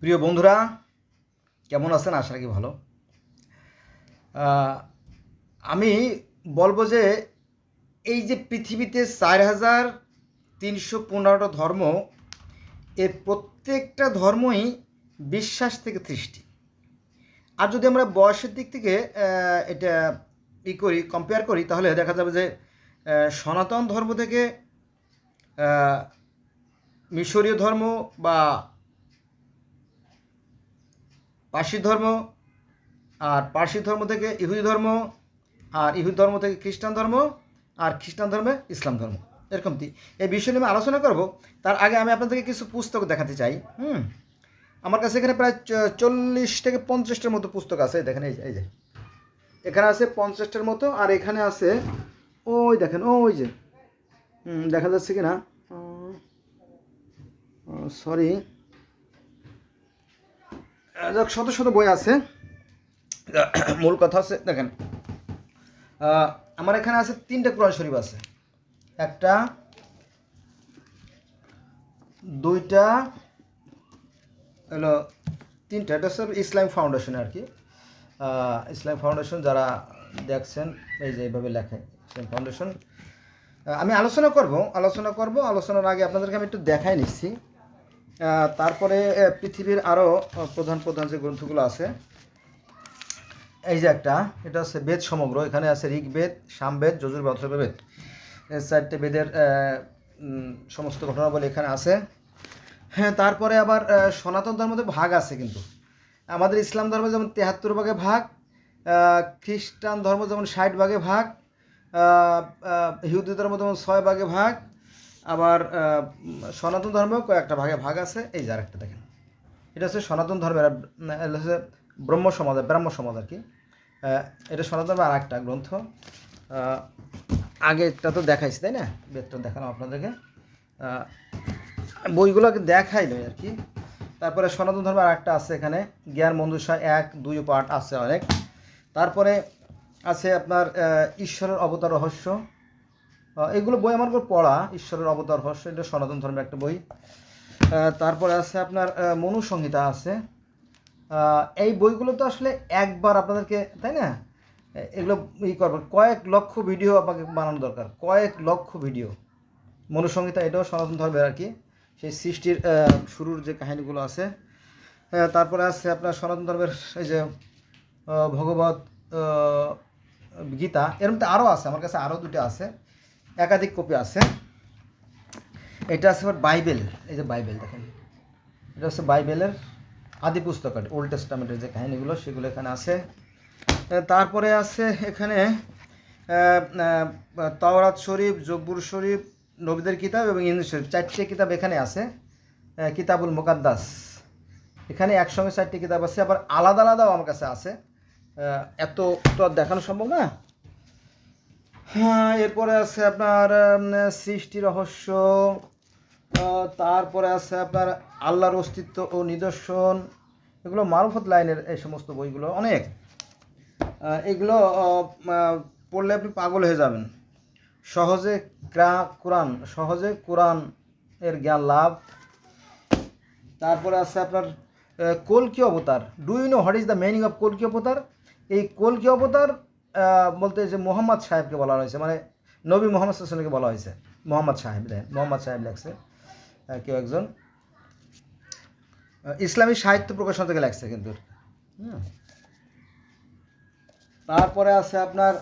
প্রিয় বন্ধুরা, কেমন আছেন? আশা রাখি ভালো। আমি বলবো যে এই যে পৃথিবীতে ৪,৩১৫টা ধর্ম, এর প্রত্যেকটা ধর্মই বিশ্বাস থেকে সৃষ্টি। আর যদি আমরা বয়সের দিক থেকে এটা কম্পেয়ার করি, তাহলে দেখা যাবে যে সনাতন ধর্ম থেকে মিশরীয় ধর্ম বা পার্সি ধর্ম, আর পার্সি ধর্ম থেকে ইহুদি ধর্ম, আর ইহুদি ধর্ম থেকে খ্রিস্টান ধর্ম, আর খ্রিস্টান ধর্মে ইসলাম ধর্ম, এরকম এই বিষয় নিয়ে আমি আলোচনা করব। তার আগে আমি আপনাদেরকে কিছু পুস্তক দেখাতে চাই। আমার কাছে এখানে প্রায় 40 থেকে 50টার মতো পুস্তক আছে। দেখেন, এই যে এখানে আছে 50টার মতো, আর এখানে আছে ওই দেখেন, ওই যে দেখা যাচ্ছে কি না, সরি, শত শত বই আছে। মূল কথা আছে, দেখেন, আমার এখানে আছে 3টা কোরআন শরীফ আছে, 1টা 2টা হলো 3টা। এটা সব ইসলাম ফাউন্ডেশন আর কি। ইসলাম ফাউন্ডেশন যারা দেখছেন, এই যে এইভাবে লেখে ইসলাম ফাউন্ডেশন। আমি আলোচনার আগে আপনাদেরকে আমি একটু দেখাই নিচ্ছি। তারপরে পৃথিবীর আরও প্রধান প্রধান যে গ্রন্থগুলো আছে, এই যে একটা, এটা হচ্ছে বেদ সমগ্র। এখানে আছে ঋগ্বেদ, সামবেদ, যজুর্বেদ, অথর্ববেদ। 4টে বেদের সমস্ত ঘটনাবলী এখানে আছে। হ্যাঁ, তারপরে আবার সনাতন ধর্মতে ভাগ আছে কিন্তু। আমাদের ইসলাম ধর্ম যেমন 73 ভাগে ভাগ, খ্রিস্টান ধর্ম যেমন 60 ভাগে ভাগ, ইহুদি ধর্ম যেমন 6 ভাগে ভাগ, আবার সনাতন ধর্মেও কয়েকটা ভাগে ভাগ আছে। এই যে আরেকটা দেখেন, এটা হচ্ছে সনাতন ধর্মের হচ্ছে ব্রাহ্ম সমাজ আর কি। এটা সনাতন ধর্মের আর একটা গ্রন্থ। আগেটা তো দেখাইছি, তাই না? বেদটা দেখালাম আপনাদেরকে, বইগুলোকে দেখাই নয় আর কি। তারপরে সনাতন ধর্মের আর একটা আছে এখানে, জ্ঞান মঞ্জুষা 1, 2 পাঠ আছে অনেক। তারপরে আছে আপনার ঈশ্বরের অবতার রহস্য। এগুলো বই আমার পড়া, ঈশ্বরের অবতার রহস্য, এটা সনাতন ধর্মের একটা বই। তারপরে আছে আপনার মনুসংহিতা আছে। এই বইগুলো তো আসলে একবার আপনাদেরকে, তাই না, এগুলো করবেন, কয়েক লক্ষ ভিডিও আপনাকে বানানো দরকার, কয়েক লক্ষ ভিডিও। মনুসংহিতা এটাও সনাতন ধর্মের আর কি, সেই সৃষ্টির শুরুর যে কাহিনীগুলো আছে। তারপরে আছে আপনার সনাতন ধর্মের এই যে ভগবত গীতা। এর মধ্যে আরও আছে, আমার কাছে আরও 2টা আছে, একাধিক কপি আছে। এটা আছে বাইবেল। এই যে বাইবেল দেখেন, এটা হচ্ছে বাইবেলের আদি পুস্তক, ওল্ড টেস্টামেন্টের যে কাহিনীগুলো সেগুলো এখানে আছে। তারপরে আছে এখানে তাওরাত শরীফ, জব্বুর শরীফ, নবীদের কিতাব এবং ইন্দু শরীফ, 4টে কিতাব এখানে আছে। কিতাবুল মুকাদ্দাস, এখানে একসঙ্গে 4টে কিতাব আছে। আবার আলাদা আলাদাও আমার কাছে আছে, এত তো আর দেখানো সম্ভব না। হ্যাঁ, এরপরে আছে আপনার সৃষ্টি রহস্য। তারপরে আছে আপনার আল্লাহর অস্তিত্ব ও নিদর্শন। এগুলো মারুফত লাইনের এই সমস্ত বইগুলো অনেক। এগুলো পড়লে আপনি পাগল হয়ে যাবেন। সহজে কোরআন এর জ্ঞান লাভ। তারপরে আছে আপনার কল্কি অবতার। Do you know what is the meaning of কল্কি অবতার? এই কল্কি অবতার বলতে যে মোহাম্মদ সাহেবকে বলা হয়েছে, মানে নবী মোহাম্মদ সাল্লাল্লাহু বলা হয়েছে। মোহাম্মদ সাহেব, দেখেন, মোহাম্মদ সাহেব লেখছে, কেউ একজন ইসলামী সাহিত্য প্রকাশন থেকে লেখছে কিন্তু। তারপরে আছে আপনার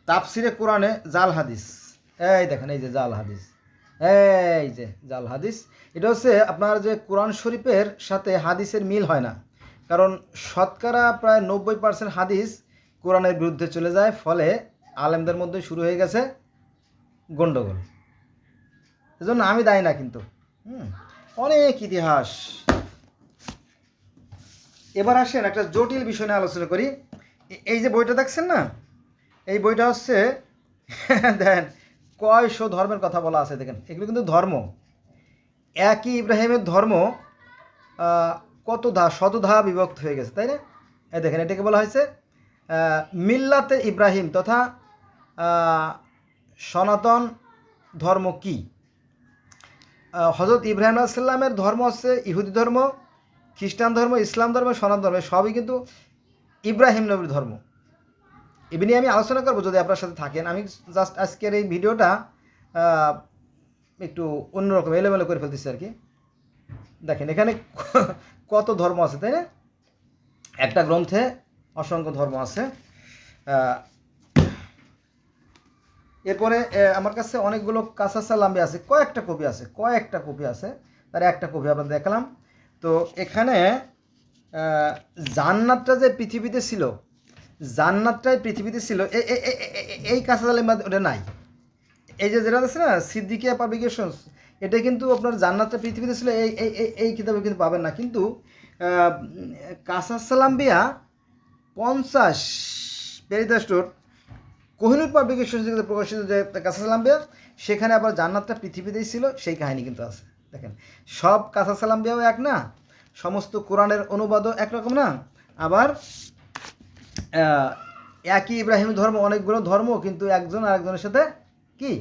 তাফসিরে কোরআনে জাল হাদিস। এই দেখেন, এই যে জাল হাদিস, এই যে জাল হাদিস। এটা হচ্ছে আপনার যে কোরআন শরীফের সাথে হাদিসের মিল হয় না, কারণ শতকরা প্রায় 90% হাদিস কোরআনের বিরুদ্ধে চলে যায়। ফলে আলেমদের মধ্যে শুরু হয়ে গেছে গন্ডগোল। এজন্য আমি দায়ী না কিন্তু। অনেক ইতিহাস। এবার আসেন একটা জটিল বিষয় নিয়ে আলোচনা করি। এই যে বইটা দেখছেন না, এই বইটা হচ্ছে দেখেন কয়শো ধর্মের কথা বলা আছে। দেখেন, এগুলো কিন্তু ধর্ম, একই ইব্রাহিমের ধর্ম শতধা বিভক্ত হয়ে গেছে, তাই না? এই দেখেন, এটাকে বলা হয়েছে মিল্লাতে ইব্রাহিম তথা সনাতন ধর্ম কি। হজরত ইব্রাহিম আলাইহিস সালামের ধর্ম হচ্ছে ইহুদি ধর্ম, খ্রিস্টান ধর্ম, ইসলাম ধর্ম, সনাতন ধর্ম, সবই কিন্তু ইব্রাহিম নবীর ধর্ম। এ নিয়ে আমি আলোচনা করবো যদি আপনার সাথে থাকেন। আমি জাস্ট আজকের এই ভিডিওটা একটু অন্যরকম এলোমেলো করে ফেলতেছি আর কি। দেখেন এখানে কত ধর্ম আছে, তাই না? একটা গ্রন্থে অসংখ্য ধর্ম আছে। এরপরে আমার কাছে অনেকগুলো কাসাসালাম্বি আছে, কয়েকটা কপি আছে, তার একটা কপি আমরা দেখলাম। তো এখানে জান্নাতটা যে পৃথিবীতে ছিল, জান্নাতটাই পৃথিবীতে ছিল, এই কাসাসালাম্বি ওটা নাই। এই যে যেটা আছে না সিদ্দিকিয়া পাবলিকেশনস, এটা কিন্তু আপনার জান্নাতটা পৃথিবীতে ছিল, এই কিতাবে কিন্তু পাবেন না। কিন্তু কাসাসালাম্বিয়া 50 পেরিদা স্টোর কোহিনুর পাবলিকেশন থেকে প্রকাশিত যে কাসাসালাম্বিয়া, সেখানে আবার জান্নাতটা পৃথিবীতেই ছিল, সেই কাহিনী কিন্তু আছে। দেখেন সব কাসাসালাম্বিয়াও এক না, সমস্ত কোরআনের অনুবাদও একরকম না, আবার একই ইব্রাহিম ধর্ম, অনেকগুলো ধর্ম, কিন্তু একজন আরেকজনের সাথে কি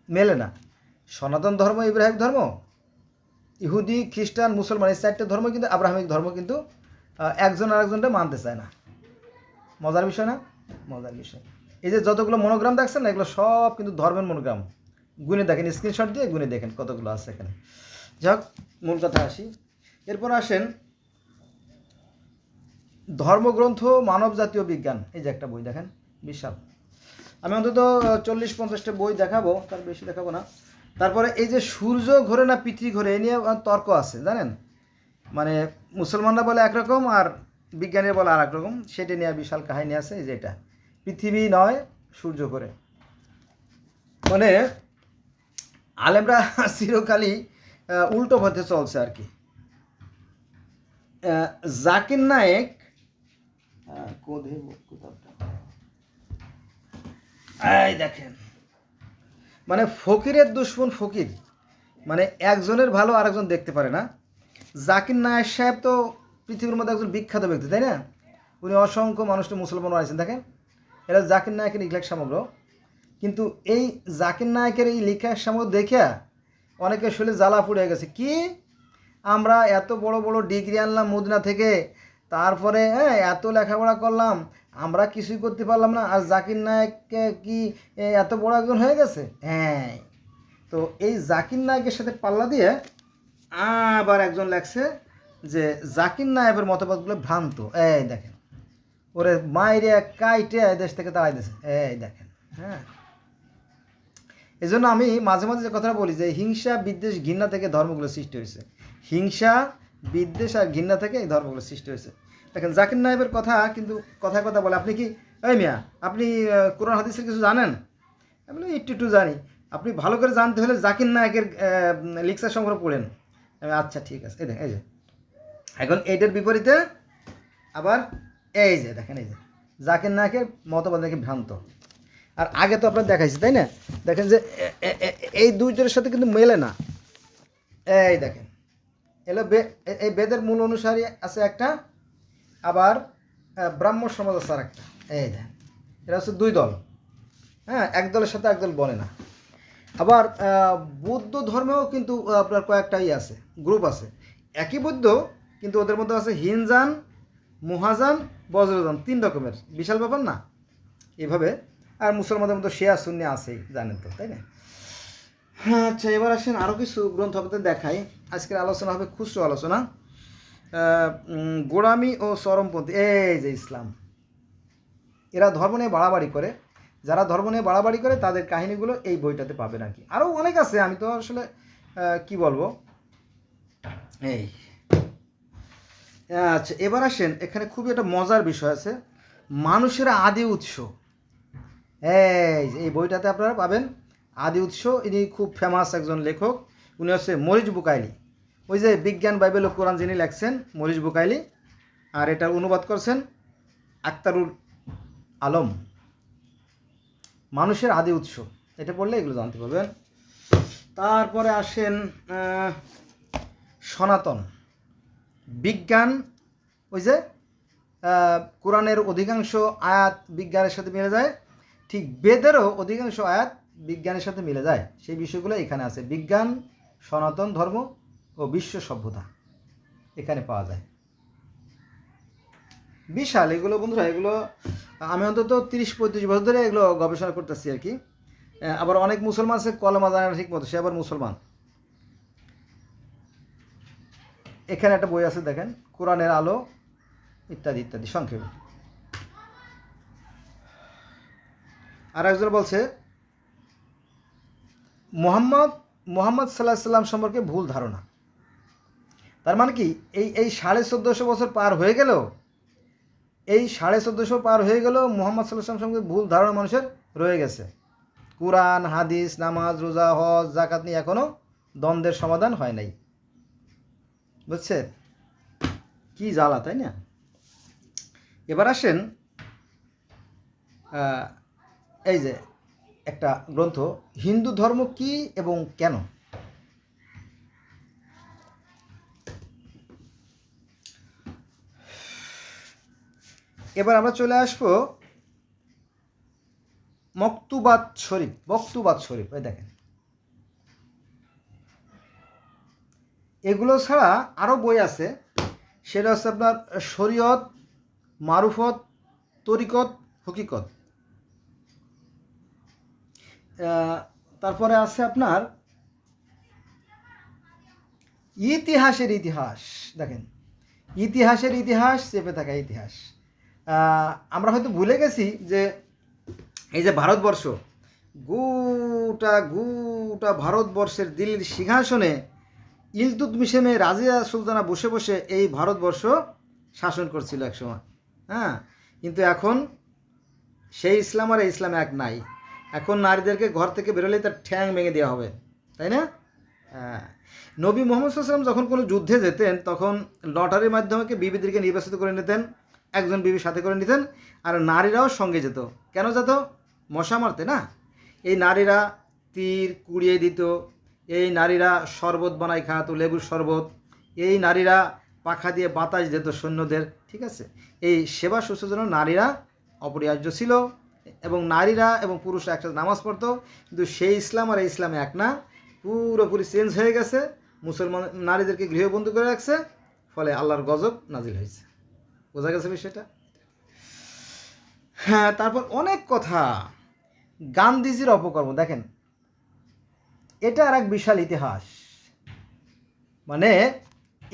মেলে না। সনাতন ধর্ম, ইব্রাহিম ধর্ম, ইহুদি, খ্রিস্টান, মুসলমান, এই 4টে ধর্ম কিন্তু আব্রাহামিক ধর্ম, কিন্তু একজন আরেকজনটা মানতে চায় না। মজার বিষয় না? মজার বিষয়। এই যে যতগুলো মনোগ্রাম দেখছেন না, এগুলো সব কিন্তু ধর্মের মনোগ্রাম। গুনে দেখেন, স্ক্রিনশট দিয়ে গুনে দেখেন কতগুলো আছে এখানে। যাক, মূল কথা আসি। এরপর আসেন ধর্মগ্রন্থ মানব জাতীয় বিজ্ঞান, এই যে একটা বই দেখেন, বিশাল। আমি অন্তত 40-50টা বই দেখাবো, তার বেশি দেখাবো না। তারপরে এই যে সূর্য ঘোরে না পৃথিবী ঘোরে, এ নিয়ে তর্ক আছে জানেন। মানে মুসলমানরা বলে একরকম আর বিজ্ঞানীরা বলে আর একরকম, সেটা নিয়ে বিশাল কাহিনী আছে। এই যে এটা পৃথিবী নয় সূর্য ঘোরে, মানে আলেমরা চিরকালই উল্টো পথে চলছে আর কি। জাকির নায়েক এই দেখেন, মানে ফকিরের দুশ্মন ফকির, মানে একজনের ভালো আরেকজন দেখতে পারে না। জাকির নায়েক সাহেব তো পৃথিবীর মধ্যে একজন বিখ্যাত ব্যক্তি, তাই না? উনি অসংখ্য মানুষকে মুসলমান বানিয়েছেন। দেখেন এটা জাকির নায়েকের লেখা সামগ্র, কিন্তু এই জাকির নায়েকের এই লেখা সামগ্র দেখে অনেকে শুলে জ্বালা পুড়ে গেছে। কি আমরা এত বড় বড় ডিগ্রি আনলাম মদিনা থেকে, তারপরে এত লেখাপড়া করলাম, আমরা কিছুই করতে পারলাম না, আর জাকির নায়েককে কি এত বড় একজন হয়ে গেছে? হ্যাঁ, তো এই জাকির নায়েকের সাথে পাল্লা দিয়ে আবার একজন লেখছে যে জাকির নায়েকের মতবাদগুলো ভ্রান্ত। এই দেখেন, ওরে মাইরে কাইটে দেশ থেকে তাড়াই দিয়েছে। এই দেখেন, হ্যাঁ। এই জন্য আমি মাঝে মাঝে যে কথাটা বলি যে হিংসা, বিদ্বেষ, ঘৃণা থেকে ধর্মগুলো সৃষ্টি হয়েছে। হিংসা, বিদ্বেষ আর ঘৃণা থেকে এই ধর্মগুলো সৃষ্টি হয়েছে। দেখেন জাকির নায়েকের কথা কিন্তু কথায় কথা বলে, আপনি কি এই মিয়া আপনি কোরআন হাদিসের কিছু জানেন? আমি বলি একটু জানি। আপনি ভালো করে জানতে হলে জাকির নায়েকের লেকচার সংগ্রহ পড়েন। আচ্ছা ঠিক আছে। এই দেখেন, এই যে এখন এইটার বিপরীতে আবার এই যে দেখেন, এই যে জাকির নায়েকের মতবাদ নাকি ভ্রান্ত। আর আগে তো আপনার দেখাইছি, তাই না? দেখেন যে এই দুইটার সাথে কিন্তু মেলে না। এই দেখেন, এলো এই বেদের মূল অনুসারী আছে একটা, আবার ব্রাহ্ম সমাজ আছে আর একটা। এই দেখেন, এটা হচ্ছে দুই দল, হ্যাঁ, এক দলের সাথে এক দল বলে না। আবার বৌদ্ধ ধর্মেও কিন্তু আপনার কয়েকটা আছে, গ্রুপ আছে, একই বৌদ্ধ, কিন্তু ওদের মধ্যে আছে হিনজান, মুহাজান, বজ্রজান, 3 রকমের, বিশাল ব্যাপার না? এভাবে। আর মুসলমানদের মধ্যে শিয়া সুন্নি আছেই, জানেন তো, তাই না? হ্যাঁ, আচ্ছা, এবার আসেন আরও কিছু গ্রন্থ আপনাদের দেখাই। আজকের আলোচনা হবে খুচরো আলোচনা। গোড়ামি ও চরমপন্থী, এই যে ইসলাম, এরা ধর্ম নিয়ে বাড়াবাড়ি করে। যারা ধর্ম নিয়ে বাড়াবাড়ি করে তাদের কাহিনীগুলো এই বইটাতে পাবেন আর কি। আরও অনেক আছে, আমি তো আসলে কি বলবো। এই আচ্ছা, এবার আসেন, এখানে খুবই একটা মজার বিষয় আছে, মানুষের আদি উৎস। এই বইটাতে আপনারা পাবেন আদি উৎস। ইনি খুব ফেমাস একজন লেখক, উনি হচ্ছে মরিস বুকাইলি। ওই যে বিজ্ঞান, বাইবেল ও কোরআন যিনি লেখছেন, মরিস বুকাইলি। আর এটার অনুবাদ করছেন আক্তারুল আলম। মানুষের আদি উৎস, এটা পড়লে এগুলো জানতে পারবেন। তারপরে আসেন সনাতন বিজ্ঞান। ওই যে কোরআনের অধিকাংশ আয়াত বিজ্ঞানের সাথে মিলে যায়, ঠিক বেদেরও অধিকাংশ আয়াত বিজ্ঞানের সাথে মিলে যায়। সেই বিষয়গুলো এখানে আছে। বিজ্ঞান সনাতন ধর্ম ও বিশ্ব সভ্যতা এখানে পাওয়া যায়। বিশাল এগুলো বন্ধুরা, এগুলো আমি অন্তত 30-35 বছর ধরে এগুলো গবেষণা করতেছি আর কি। আবার অনেক মুসলমান আছে কলমা জানে না ঠিক মতো, সে আবার মুসলমান। এখানে একটা বই আছে দেখেন, কোরআনের আলো ইত্যাদি ইত্যাদি সংক্ষেপে। আর একজন বলছে মোহাম্মদ সাল্লাল্লাহু আলাইহি সাল্লাম সম্পর্কে ভুল ধারণা। তার মানে কি এই 1450 বছর পার হয়ে গেল, এই 1450 পার হয়ে গেল, মোহাম্মদ সাল্লাল্লাহু আলাইহি সাল্লাম সম্পর্কে ভুল ধারণা মানুষের রয়ে গেছে। কোরআন, হাদিস, নামাজ, রোজা, হজ, জাকাত নিয়ে এখনও দ্বন্দ্বের সমাধান হয় নাই। বুঝছে কি জ্বালা, তাই না? এবার আসেন এই যে একটা গ্রন্থ, হিন্দু ধর্ম কি এবং কেন। এবার আমরা চলে আসবো বক্তুবাদ শরীফ। এই দেখেন, এগুলো ছাড়া আরও বই আছে, সেটা হচ্ছে আপনার শরীয়ত, মারুফত, তরিকত, হকিকত। তারপরে আছে আপনার ইতিহাস। দেখেন, ইতিহাস, চেপে থাকা ইতিহাস। আমরা হয়তো ভুলে গেছি যে এই যে ভারতবর্ষ, গোটা ভারতবর্ষের দিল্লির সিংহাসনে ইলতুৎমিশের রাজিয়া সুলতানা বসে বসে এই ভারতবর্ষ শাসন করছিল একসময়। হ্যাঁ, কিন্তু এখন সেই ইসলাম আর এই ইসলাম এক নাই। এখন নারীদেরকে ঘর থেকে বেরোলেই তার ঠ্যাং ভেঙে দেওয়া হবে, তাই না? হ্যাঁ, নবী মুহাম্মদ সাল্লাল্লাহু আলাইহি ওয়াসাল্লাম যখন কোনো যুদ্ধে যেতেন তখন লটারির মাধ্যমে বিবিদেরকে নির্বাচিত করে নিতেন, একজন বিবির সাথে করে নিতেন, আর নারীরাও সঙ্গে যেত। কেন যেত? মশা মারতে না। এই নারীরা তীর কুড়িয়ে দিত, এই নারীরা শরবত বানাই খাওয়াতো, লেবুর শরবত, এই নারীরা পাখা দিয়ে বাতাস দিত সৈন্যদের। ঠিক আছে, এই সেবা শুশ্রূষার জন্য নারীরা অপরিহার্য ছিল, এবং নারীরা এবং পুরুষরা একসাথে নামাজ পড়তো। কিন্তু সেই ইসলাম আর এই ইসলামে এক না, পুরোপুরি চেঞ্জ হয়ে গেছে। মুসলমান নারীদেরকে গৃহবন্দী করে রাখছে, ফলে আল্লাহর গজব নাজিল হয়েছে। বোঝা গেছে বিষয়টা? হ্যাঁ, তারপর অনেক কথা। গান্ধীজির অপকর্ম দেখেন, এটা আর এক বিশাল ইতিহাস। মানে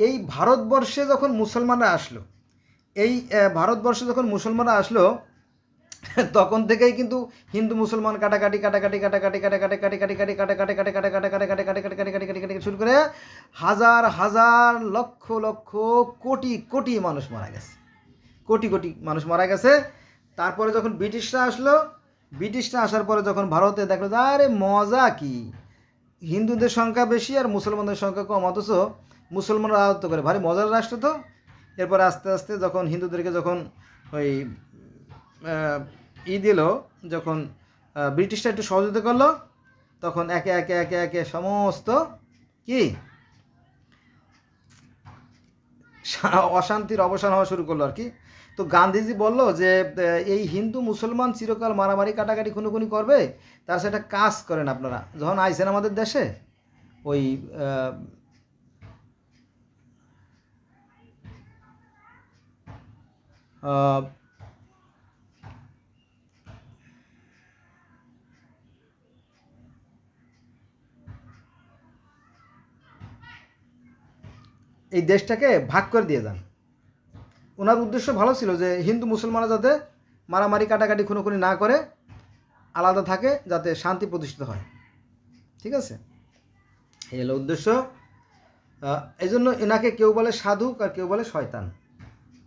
এই ভারতবর্ষে যখন মুসলমানরা আসলো, তখন থেকেই কিন্তু হিন্দু মুসলমান কাটাকাটি শুরু করে হাজার হাজার লক্ষ লক্ষ কোটি কোটি মানুষ মারা গেছে, কোটি কোটি মানুষ মারা গেছে। তারপরে যখন ব্রিটিশরা আসার পরে যখন ভারতে দেখলো যে আরে মজা কি, হিন্দুদের সংখ্যা বেশি আর মুসলমানদের সংখ্যা কম, অথচ মুসলমানরা রাজত্ব করে, ভারী মজার রাষ্ট্র তো। এরপরে আস্তে আস্তে যখন হিন্দুদেরকে যখন ওই দিল, যখন ব্রিটিশরা একটু সহযোগিতা করলো, তখন একে একে একে একে সমস্ত কি অশান্তির অবসান হওয়া শুরু করলো আর কি। তো গান্ধীজি বলল যে এই হিন্দু মুসলমান চিরকাল মারামারি কাটাকাটি খুনোখুনি করবে, তার সেটা কাজ করেন আপনারা। যখন আইসেন আমাদের দেশে, ওই এই দেশটাকে ভাগ করে দিয়ে যান। ওনার উদ্দেশ্য ভালো ছিল যে হিন্দু মুসলমানরা যাতে মারামারি কাটাকাটি খুনোখুনি না করে, আলাদা থাকে, যাতে শান্তি প্রতিষ্ঠিত হয়। ঠিক আছে, এই হলো উদ্দেশ্য। এই জন্য এনাকে কেউ বলে সাধু আর কেউ বলে শয়তান।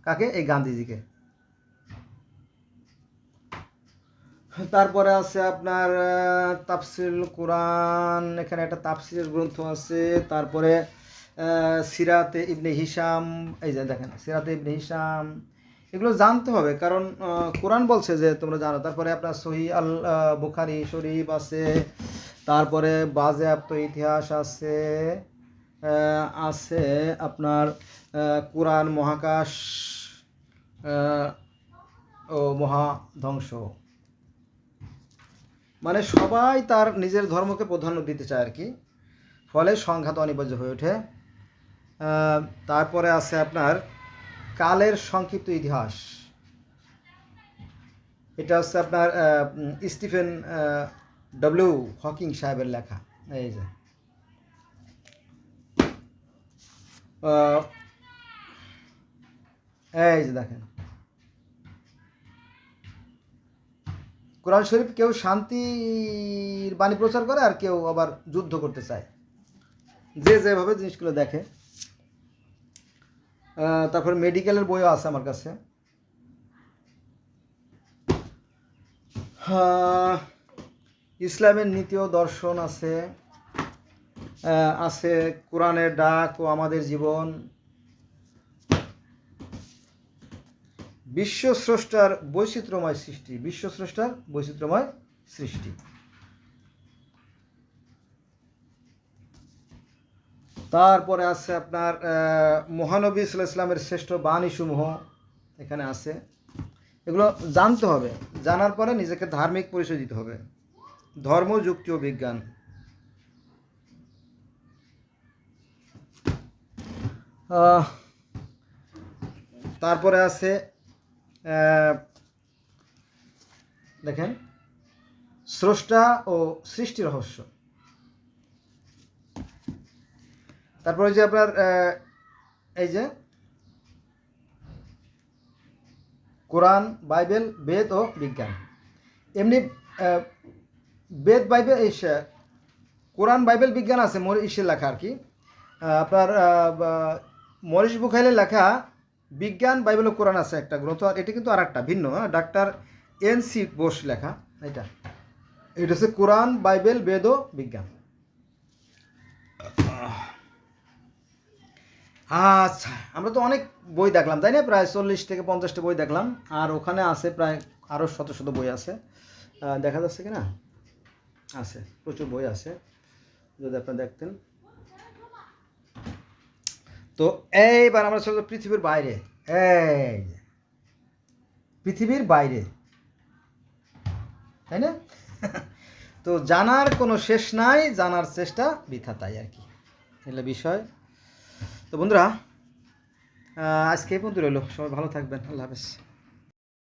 কাকে? এই গান্ধীজিকে। তারপরে আছে আপনার তাফসিরুল কোরআন, এখানে একটা তাফসিরের গ্রন্থ আছে। তারপরে সিরাতে ইবনে হিশাম, এই যে দেখেন সিরাতে ইবনে হিশাম, এগুলো জানতে হবে, কারণ কোরআন বলছে যে তোমরা জানো। তারপরে আপনার সহিহ আল বুখারী শরীফ আছে, তারপরে বাজেয়াপ্ত ইতিহাস আছে, আপনার কোরআন মহাকাশ ও মহাধ্বংস। মানে সবাই তার নিজের ধর্মকে প্রাধান্য দিতে চায় আর কি। ফলে সংঘাত অনিবার্য হয়ে ওঠে। তারপরে আছে আপনার কালের সংক্ষিপ্ত ইতিহাস, এটা হচ্ছে আপনার স্টিফেন ডব্লিউ হকিং সাহেবের লেখা। এই যে দেখেন, কোরআন শরীফ কেউ শান্তির বাণী প্রচার করে, আর কেউ আবার যুদ্ধ করতে চায়, যে যেভাবে জিনিসগুলো দেখে। তারপর মেডিকেলের বইও আছে আমার কাছে। ইসলামের নীতি ও দর্শন আছে, আছে কোরআনের ডাক ও আমাদের জীবন, বিশ্বস্রষ্টার বৈচিত্র্যময় সৃষ্টি, বিশ্বস্রষ্টার বৈচিত্র্যময় সৃষ্টি। তারপরে আছে আপনার মহানবী সাল্লাল্লাহু আলাইহি ওয়াসাল্লামের শ্রেষ্ঠ বাণীসমূহ এখানে আছে। এগুলো জানতে হবে, জানার পরে নিজেকে ধার্মিক পরিচয় দিতে হবে। ধর্ম, যুক্তি ও বিজ্ঞান। তারপরে আছে দেখেন স্রষ্টা ও সৃষ্টি রহস্য। তারপরে যে আপনার এই যে কোরআন, বাইবেল, বেদ ও বিজ্ঞান। এমনি বেদ, বাইবেল, এই কোরআন, বাইবেল, বিজ্ঞান আছে মরিসের লেখা আর কি। আপনার মরিস বুখাইলের লেখা বিজ্ঞান, বাইবেল ও কোরআন আছে একটা গ্রন্থ, আর এটা কিন্তু আর একটা ভিন্ন, ডাক্তার এন.সি. বোস লেখা। এটা হচ্ছে কোরআন, বাইবেল, বেদ ও বিজ্ঞান। আচ্ছা, আমরা তো অনেক বই দেখলাম তাই না, প্রায় 40 থেকে 50টা বই দেখলাম, আর ওখানে আছে প্রায় আরও শত শত বই আছে। দেখা যাচ্ছে কি না? আছে, প্রচুর বই আছে, যদি আপনারা দেখতেন। তো এইবার আমরা চলবো পৃথিবীর বাইরে। এই পৃথিবীর বাইরে, তাই না? তো জানার কোনো শেষ নাই, জানার চেষ্টা বৃথা, তাই আর কি এগুলো বিষয়। তো বন্ধুরা, আজকে এই পর্যন্ত রইল। সবাই ভালো থাকবেন। আল্লাহ হাফেজ।